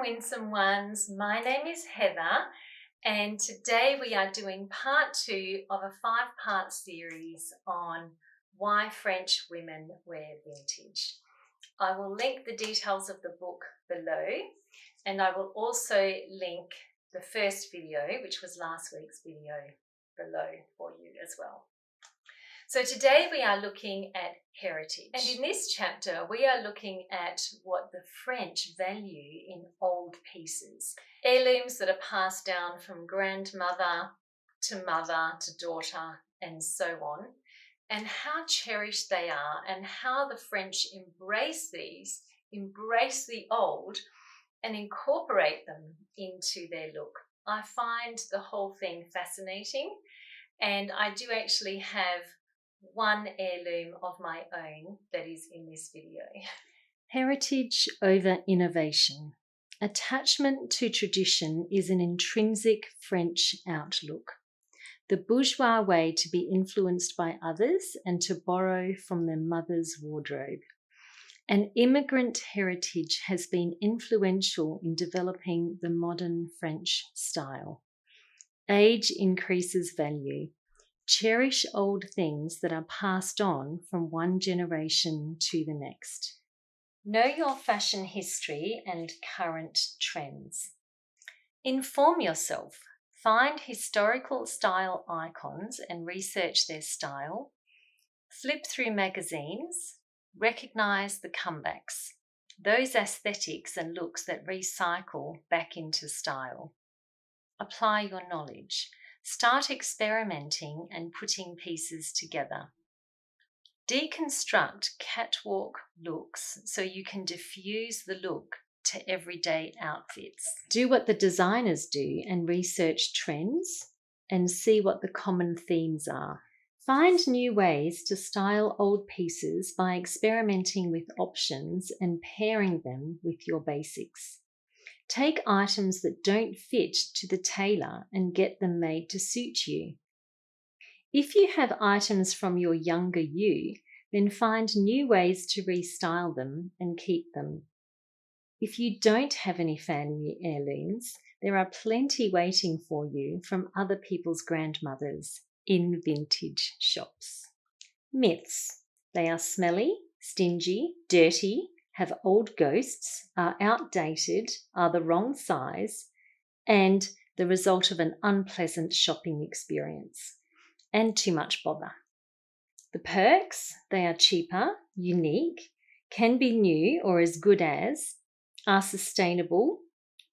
Winsome Ones. My name is Heather, and today we are doing part 2 of a 5-part series on why French women wear vintage. I will link the details of the book below, and I will also link the first video, which was last week's video, below for you as well. So today we are looking at heritage, and in this chapter we are looking at what the French value in old pieces, heirlooms that are passed down from grandmother to mother to daughter and so on, and how cherished they are and how the French embrace these, embrace the old and incorporate them into their look. I find the whole thing fascinating, and I do actually have one heirloom of my own that is in this video. Heritage over innovation. Attachment to tradition is an intrinsic French outlook. The bourgeois way to be influenced by others and to borrow from their mother's wardrobe. An immigrant heritage has been influential in developing the modern French style. Age increases value. Cherish old things that are passed on from one generation to the next. Know your fashion history and current trends. Inform yourself. Find historical style icons and research their style. Flip through magazines. Recognize the comebacks, those aesthetics and looks that recycle back into style. Apply your knowledge. Start experimenting and putting pieces together. Deconstruct catwalk looks so you can diffuse the look to everyday outfits. Do what the designers do and research trends and see what the common themes are. Find new ways to style old pieces by experimenting with options and pairing them with your basics. Take items that don't fit to the tailor and get them made to suit you. If you have items from your younger you, then find new ways to restyle them and keep them. If you don't have any family heirlooms, there are plenty waiting for you from other people's grandmothers in vintage shops. Myths. They are smelly, stingy, dirty, have old ghosts, are outdated, are the wrong size, and the result of an unpleasant shopping experience, and too much bother. The perks, they are cheaper, unique, can be new or as good as, are sustainable,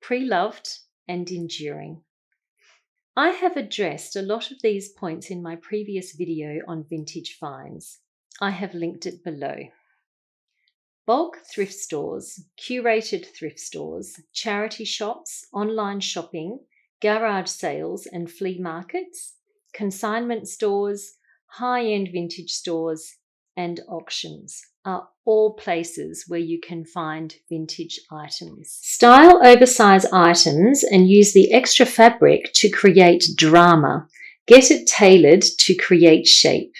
pre-loved, and enduring. I have addressed a lot of these points in my previous video on vintage finds. I have linked it below. Bulk thrift stores, curated thrift stores, charity shops, online shopping, garage sales and flea markets, consignment stores, high-end vintage stores, and auctions are all places where you can find vintage items. Style oversize items and use the extra fabric to create drama. Get it tailored to create shape.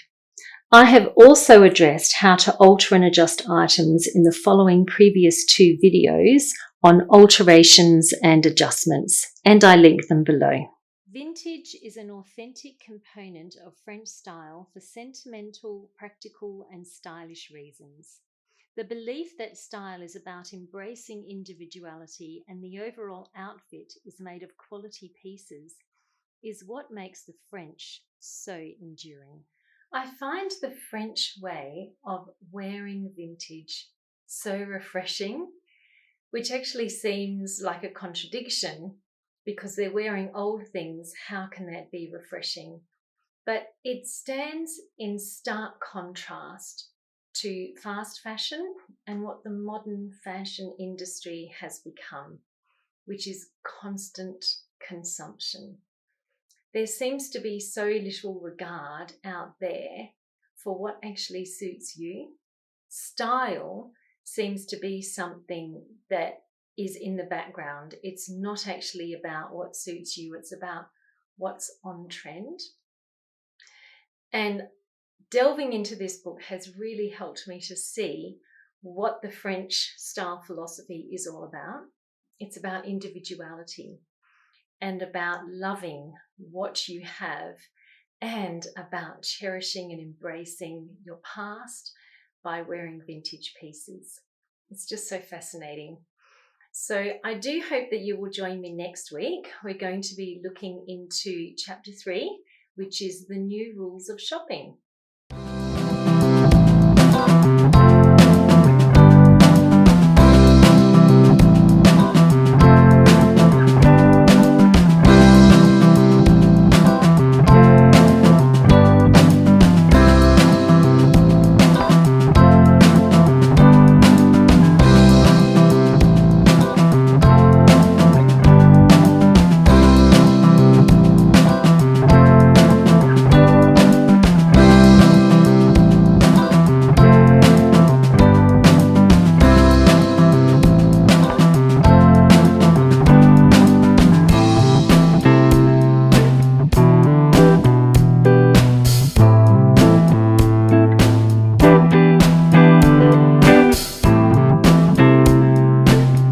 I have also addressed how to alter and adjust items in the following previous 2 videos on alterations and adjustments, and I link them below. Vintage is an authentic component of French style for sentimental, practical, and stylish reasons. The belief that style is about embracing individuality and the overall outfit is made of quality pieces is what makes the French so enduring. I find the French way of wearing vintage so refreshing, which actually seems like a contradiction because they're wearing old things. How can that be refreshing? But it stands in stark contrast to fast fashion and what the modern fashion industry has become, which is constant consumption. There seems to be so little regard out there for what actually suits you. Style seems to be something that is in the background. It's not actually about what suits you, it's about what's on trend. And delving into this book has really helped me to see what the French style philosophy is all about It's about individuality and about loving what you have and about cherishing and embracing your past by wearing vintage pieces. It's just so fascinating. So I do hope that you will join me next week. We're going to be looking into chapter 3, which is the new rules of shopping.